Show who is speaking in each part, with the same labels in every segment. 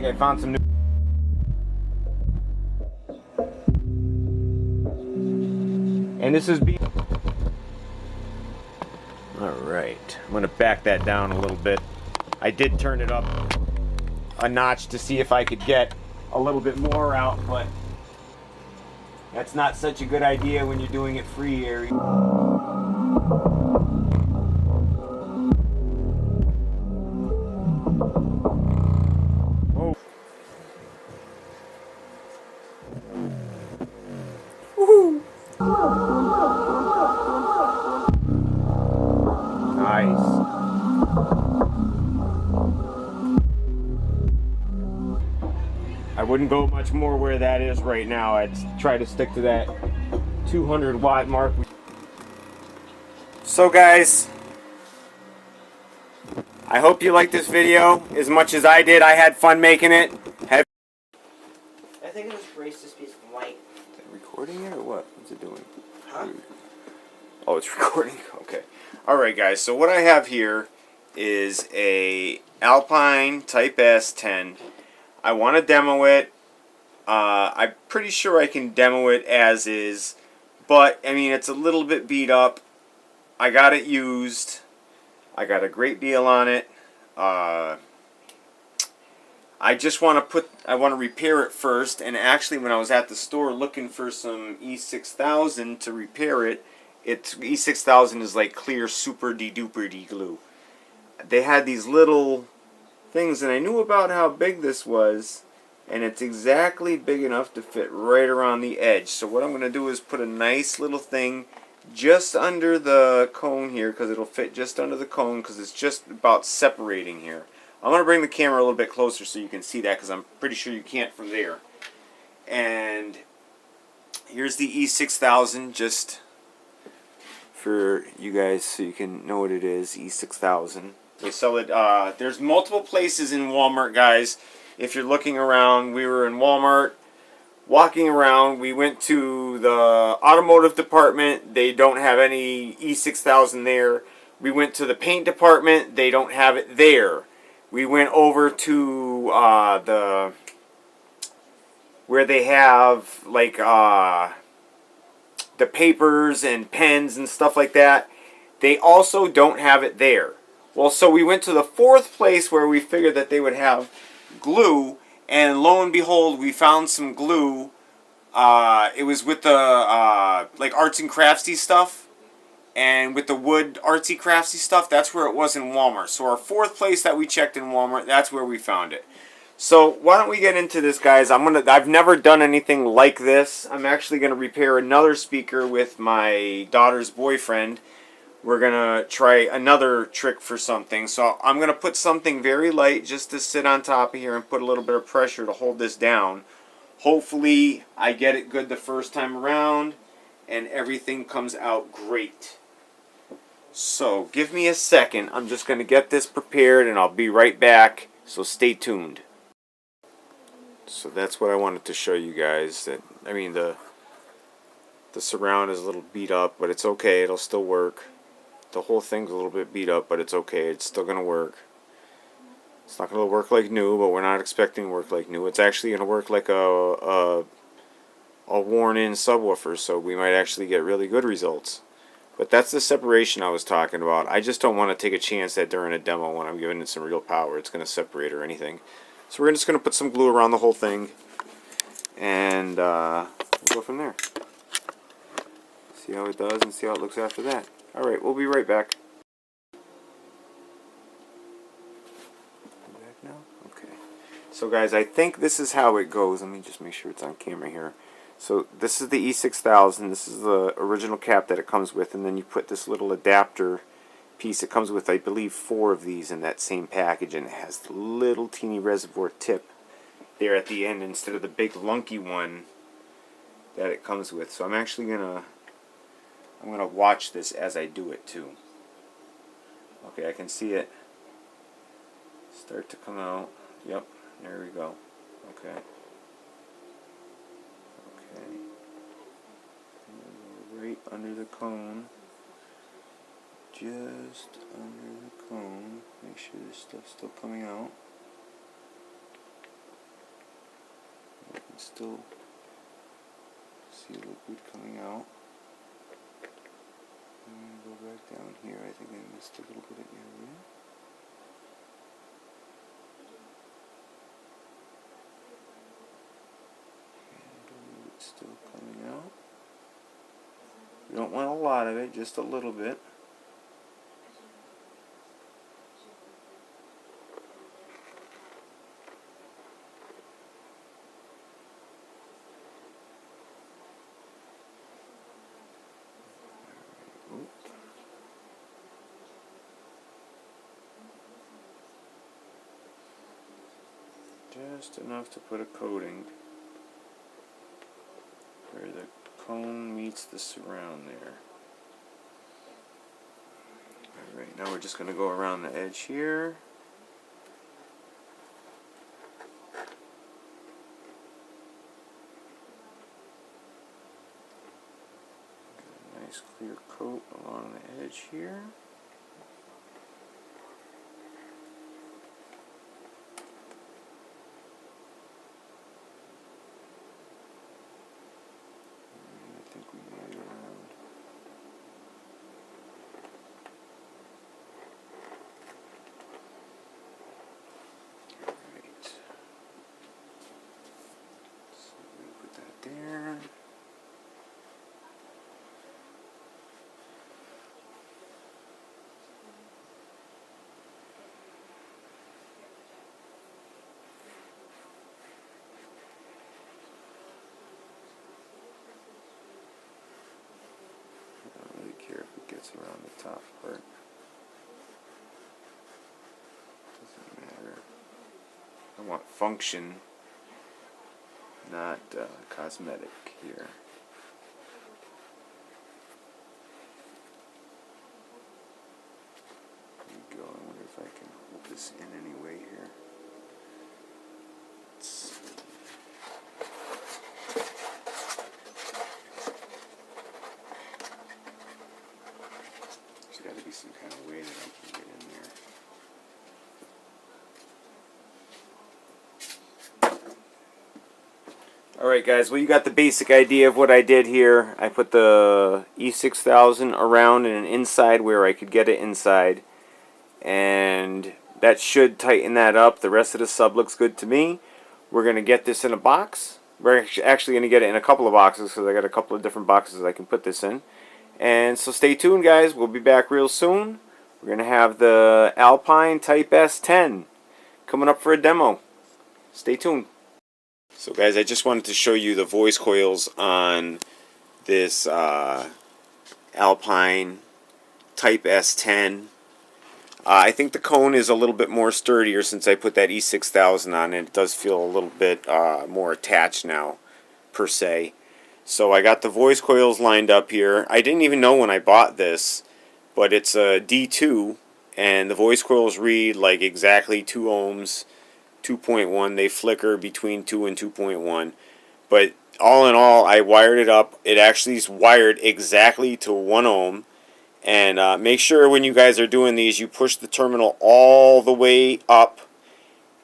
Speaker 1: think I found some new. And this is Alright, I'm going to back that down a little bit. I did turn it up a notch to see if I could get a little bit more out, but that's not such a good idea when you're doing it free air. Oh. Woohoo! Nice. I wouldn't go much more where that is right now. I'd try to stick to that 200 watt mark. So guys, I hope you liked this video as much as I did. I had fun making it. I
Speaker 2: think it was erase this piece of light.
Speaker 1: Is it recording it or what? What's it doing?
Speaker 2: Huh?
Speaker 1: Oh, it's recording. Okay. Alright guys, so what I have here is a Alpine Type S10. I want to demo it. I'm pretty sure I can demo it as is, but I mean it's a little bit beat up. I got it used. I got a great deal on it. I just want to repair it first. And actually, when I was at the store looking for some E6000 to repair it, E6000 is like clear super de-duper de-glue. They had these little things, and I knew about how big this was, and it's exactly big enough to fit right around the edge. So what I'm going to do is put a nice little thing just under the cone here, because it'll fit just under the cone, because it's just about separating here. I'm going to bring the camera a little bit closer so you can see that, because I'm pretty sure you can't from there. And here's the E6000, just for you guys so you can know what it is. E6000. They sell it, there's multiple places in Walmart, guys. If you're looking around, we were in Walmart, walking around. We went to the automotive department. They don't have any E6000 there. We went to the paint department. They don't have it there. We went over to where they have like the papers and pens and stuff like that. They also don't have it there. Well, so we went to the fourth place where we figured that they would have glue, and lo and behold, we found some glue. It was with the like arts and craftsy stuff, and with the wood artsy craftsy stuff, that's where it was in Walmart. So our fourth place that we checked in Walmart, that's where we found it. So why don't we get into this, guys? I've never done anything like this. I'm actually gonna repair another speaker with my daughter's boyfriend. We're going to try another trick for something. So I'm going to put something very light just to sit on top of here and put a little bit of pressure to hold this down. Hopefully I get it good the first time around and everything comes out great. So give me a second. I'm just going to get this prepared and I'll be right back. So stay tuned. So that's what I wanted to show you guys. I mean the surround is a little beat up, but it's okay. It'll still work. The whole thing's a little bit beat up, but it's okay. It's still going to work. It's not going to work like new, but we're not expecting to work like new. It's actually going to work like a worn-in subwoofer, so we might actually get really good results. But that's the separation I was talking about. I just don't want to take a chance that during a demo when I'm giving it some real power, it's going to separate or anything. So we're just going to put some glue around the whole thing, and we'll go from there. See how it does and see how it looks after that. Alright, we'll be right back. Back now? Okay. So guys, I think this is how it goes. Let me just make sure it's on camera here. So this is the E6000. This is the original cap that it comes with, and then you put this little adapter piece. It comes with, I believe, 4 of these in that same package, and it has the little teeny reservoir tip there at the end instead of the big lunky one that it comes with. So I'm actually I'm gonna watch this as I do it too. Okay, I can see it start to come out. Yep, there we go. Okay. Okay. Right under the cone. Just under the cone. Make sure this stuff's still coming out. still see liquid coming out. I'm going to go back down here. I think I missed a little bit of area. And it's still coming out. You don't want a lot of it, just a little bit. Just enough to put a coating where the cone meets the surround there. Alright, now we're just going to go around the edge here. Get a nice clear coat along the edge here. There. I don't really care if it gets around the top part. Doesn't matter. I want function, not cosmetic here. There we go. I wonder if I can hold this in any way here. Let's see. There's got to be some kind of way that I can get in there. Alright guys, well you got the basic idea of what I did here. I put the E6000 around in an inside where I could get it inside. And that should tighten that up. The rest of the sub looks good to me. We're going to get this in a box. We're actually going to get it in a couple of boxes because I got a couple of different boxes I can put this in. And so stay tuned guys, we'll be back real soon. We're going to have the Alpine Type S10 coming up for a demo. Stay tuned. So guys, I just wanted to show you the voice coils on this Alpine Type S10. I think the cone is a little bit more sturdier since I put that E6000 on it. It does feel a little bit more attached now, per se. So I got the voice coils lined up here. I didn't even know when I bought this, but it's a D2, and the voice coils read like exactly 2 ohms. 2.1. They flicker between 2 and 2.1. But all in all, I wired it up. It actually is wired exactly to 1 ohm. And make sure when you guys are doing these, you push the terminal all the way up.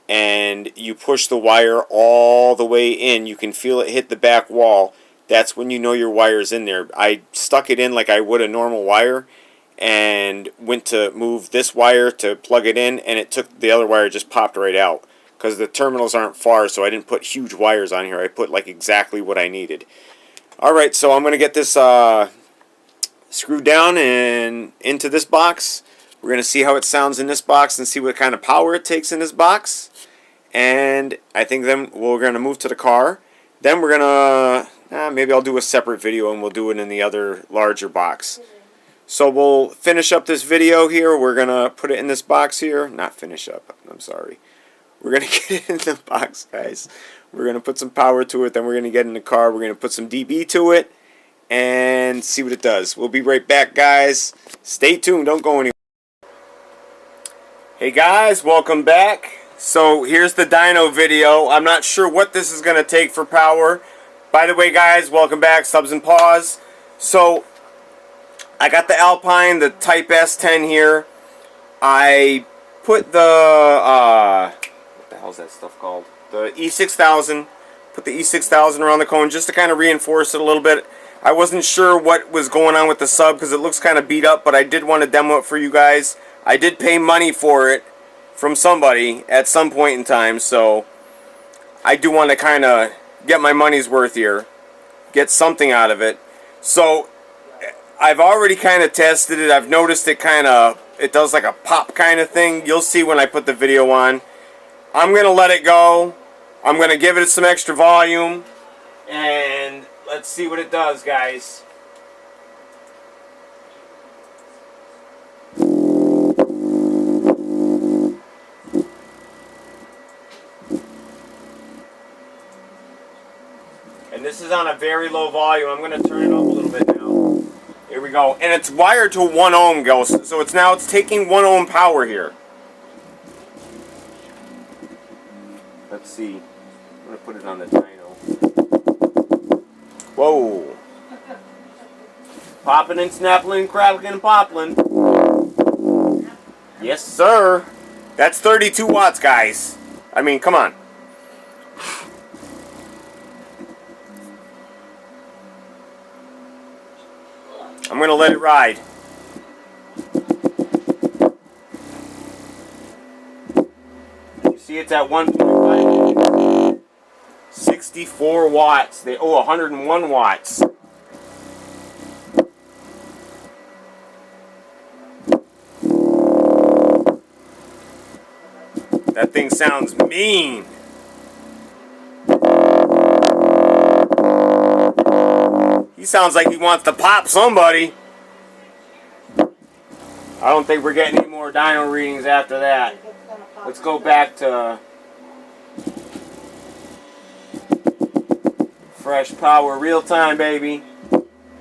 Speaker 1: And you push the wire all the way in. You can feel it hit the back wall. That's when you know your wire's in there. I stuck it in like I would a normal wire. And went to move this wire to plug it in. And it took the other wire, just popped right out. Because the terminals aren't far, so I didn't put huge wires on here. I put like exactly what I needed. Alright, so I'm going to get this screwed down and into this box. We're going to see how it sounds in this box and see what kind of power it takes in this box. And I think then we're going to move to the car. Then we're going to, maybe I'll do a separate video and we'll do it in the other larger box. So we'll finish up this video here. We're going to put it in this box here. Not finish up, I'm sorry. We're going to get it in the box, guys. We're going to put some power to it. Then we're going to get in the car. We're going to put some dB to it. And see what it does. We'll be right back, guys. Stay tuned. Don't go anywhere. Hey, guys. Welcome back. So, here's the dyno video. I'm not sure what this is going to take for power. By the way, guys, welcome back. Subs and pause. So, I got the Alpine, the Type S10 here. I put the... what the hell's that stuff called? The E6000. Put Put the E6000 around the cone just to kind of reinforce it a little bit. I wasn't sure what was going on with the sub because it looks kind of beat up, but I did want to demo it for you guys. I did pay money for it from somebody at some point in time, so I do want to kind of get my money's worth here, get something out of it. So I've already kind of tested it. I've noticed it does like a pop kind of thing. You'll see when I put the video on. I'm going to let it go. I'm going to give it some extra volume, and let's see what it does, guys. And this is on a very low volume. I'm going to turn it up a little bit now. Here we go. And it's wired to 1 ohm, guys. So it's taking 1 ohm power here. Let's see. I'm going to put it on the dyno. Whoa. Popping and snapping, crackling and popping. Yes, sir. That's 32 watts, guys. I mean, come on. I'm going to let it ride. You see it's at 1.5. 64 watts. 101 watts. That thing sounds mean. He sounds like he wants to pop somebody. I don't think we're getting any more dyno readings after that. Let's go back to fresh power, real time, baby.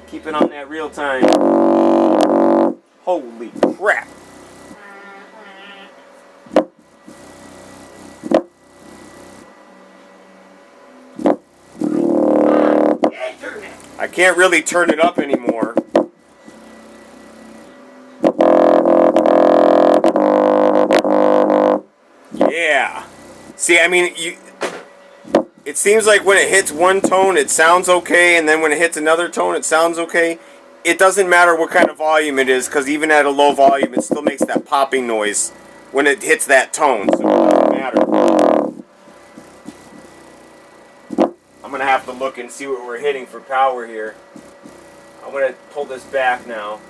Speaker 1: Keep it on that real time. Holy crap. I can't really turn it up anymore. Yeah. See, I mean, it seems like when it hits one tone, it sounds okay, and then when it hits another tone, it sounds okay. It doesn't matter what kind of volume it is, because even at a low volume, it still makes that popping noise when it hits that tone, so it doesn't matter. I'm going to have to look and see what we're hitting for power here. I'm going to pull this back now,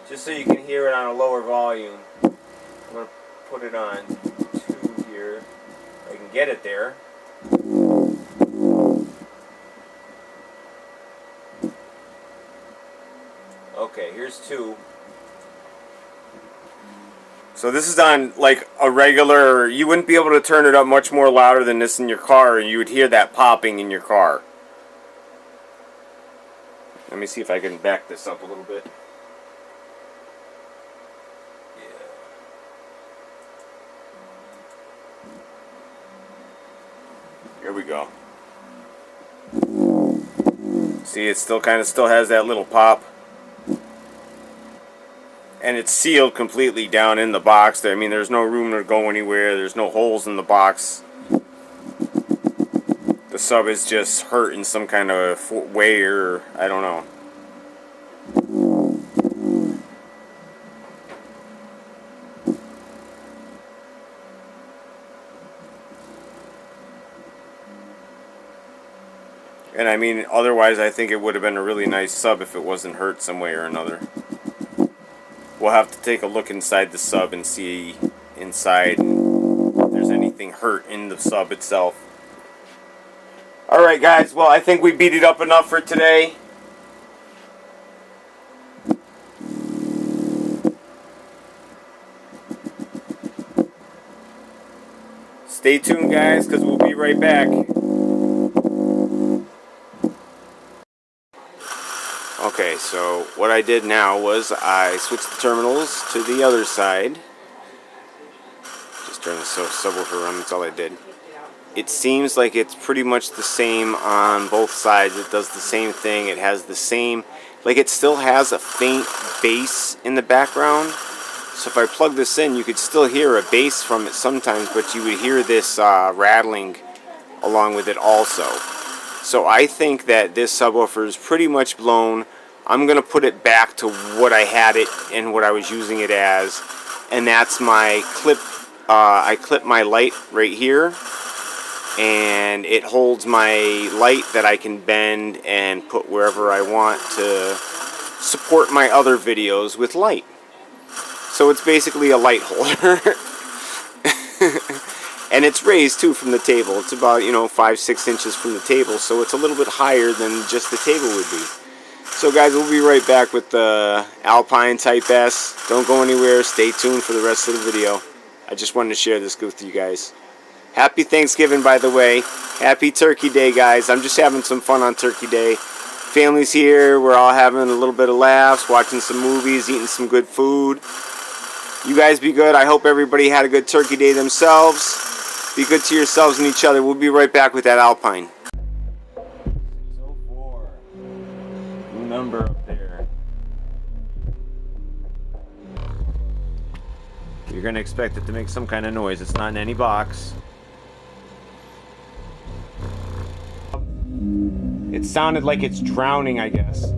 Speaker 1: just so you can hear it on a lower volume. I'm going to put it on 2 here. I can get it there. Okay, here's 2. So this is on like a regular, you wouldn't be able to turn it up much more louder than this in your car, and you would hear that popping in your car. Let me see if I can back this up a little bit. Here we go. See, it still has that little pop. And it's sealed completely down in the box there. I mean, there's no room to go anywhere. There's no holes in the box. The sub is just hurt in some kind of way, or I don't know. And I mean, otherwise I think it would have been a really nice sub if it wasn't hurt some way or another. We'll have to take a look inside the sub and see inside if there's anything hurt in the sub itself. Alright guys, well I think we beat it up enough for today. Stay tuned guys, because we'll be right back. Okay, so what I did now was I switched the terminals to the other side. Just turn the subwoofer on, that's all I did. It seems like it's pretty much the same on both sides. It does the same thing. It has the same, like it still has a faint bass in the background. So if I plug this in, you could still hear a bass from it sometimes, but you would hear this rattling along with it also. So I think that this subwoofer is pretty much blown. I'm going to put it back to what I had it and what I was using it as. And that's my clip. I clip my light right here. And it holds my light that I can bend and put wherever I want to support my other videos with light. So it's basically a light holder. And it's raised too from the table. It's about 5-6 inches from the table, so it's a little bit higher than just the table would be. So guys, we'll be right back with the Alpine Type S. Don't go anywhere. Stay tuned for the rest of the video. I just wanted to share this with you guys. Happy Thanksgiving, by the way. Happy Turkey Day, guys. I'm just having some fun on Turkey Day. Family's here. We're all having a little bit of laughs, watching some movies, eating some good food. You guys be good. I hope everybody had a good Turkey Day themselves. Be good to yourselves and each other. We'll be right back with that Alpine. 604. New number up there. You're going to expect it to make some kind of noise. It's not in any box. It sounded like it's drowning, I guess.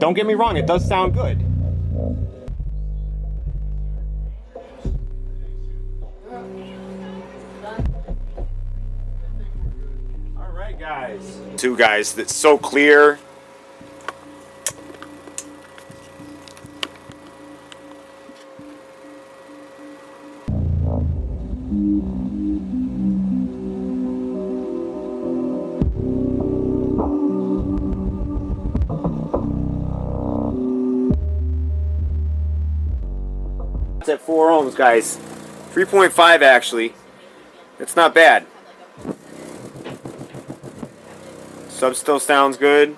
Speaker 1: Don't get me wrong, it does sound good. Alright guys. Two guys, that's so clear. It's at 4 ohms, guys. 3.5 actually. It's not bad. Sub still sounds good.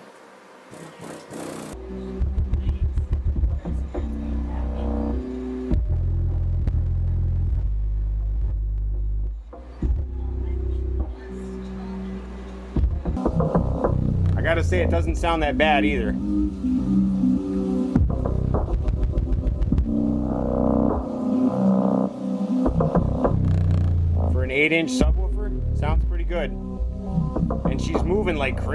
Speaker 1: I gotta say, it doesn't sound that bad either. For an 8-inch subwoofer, sounds pretty good. And she's moving like crazy.